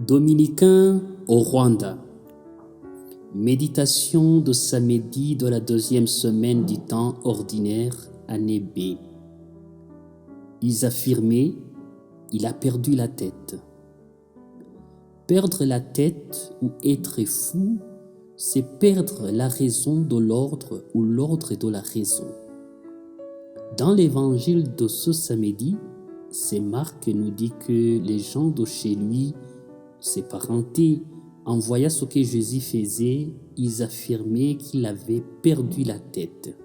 Dominicains au Rwanda. Méditation de samedi de la deuxième semaine du temps ordinaire, année B. Ils affirmaient, il a perdu la tête. Perdre la tête ou être fou, c'est perdre la raison de l'ordre ou l'ordre de la raison. Dans l'évangile de ce samedi, c'est Marc qui nous dit que les gens de chez lui, ses parentés, en voyant ce que Jésus faisait, ils affirmaient qu'il avait perdu la tête.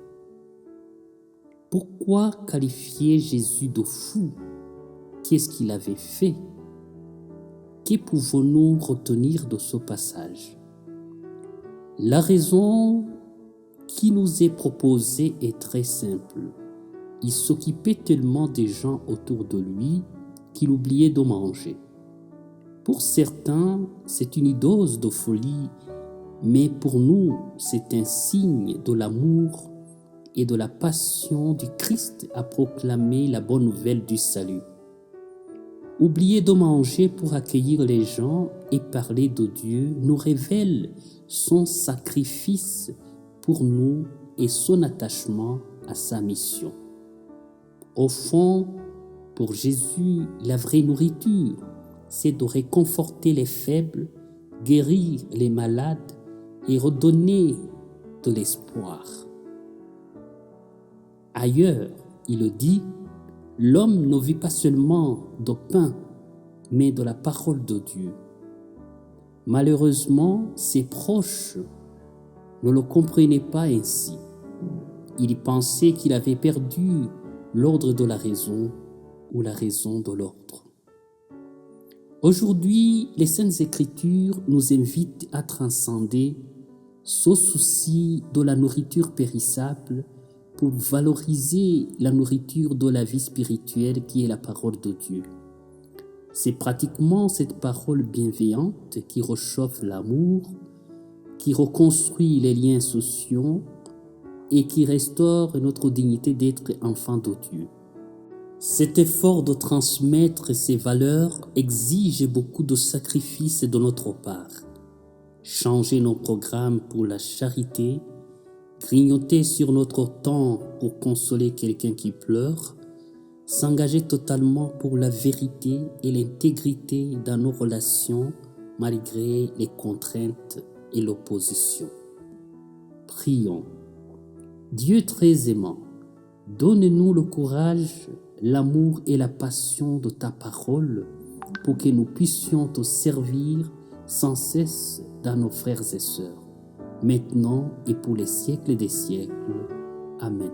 Pourquoi qualifier Jésus de fou? Qu'est-ce qu'il avait fait? Que pouvons-nous retenir de ce passage? La raison qui nous est proposée est très simple. Il s'occupait tellement des gens autour de lui qu'il oubliait de manger. Pour certains, c'est une dose de folie, mais pour nous, c'est un signe de l'amour et de la passion du Christ à proclamer la bonne nouvelle du salut. Oublier de manger pour accueillir les gens et parler de Dieu nous révèle son sacrifice pour nous et son attachement à sa mission. Au fond, pour Jésus, la vraie nourriture, c'est de réconforter les faibles, guérir les malades et redonner de l'espoir. Ailleurs, il dit, l'homme ne vit pas seulement de pain, mais de la parole de Dieu. Malheureusement, ses proches ne le comprenaient pas ainsi. Ils pensaient qu'il avait perdu l'ordre de la raison ou la raison de l'ordre. Aujourd'hui, les Saintes Écritures nous invitent à transcender ce souci de la nourriture périssable pour valoriser la nourriture de la vie spirituelle qui est la parole de Dieu. C'est pratiquement cette parole bienveillante qui réchauffe l'amour, qui reconstruit les liens sociaux et qui restaure notre dignité d'être enfant de Dieu. Cet effort de transmettre ces valeurs exige beaucoup de sacrifices de notre part. Changer nos programmes pour la charité, grignoter sur notre temps pour consoler quelqu'un qui pleure, s'engager totalement pour la vérité et l'intégrité dans nos relations malgré les contraintes et l'opposition. Prions. Dieu très aimant, donne-nous le courage, l'amour et la passion de ta parole pour que nous puissions te servir sans cesse dans nos frères et sœurs, maintenant et pour les siècles des siècles. Amen.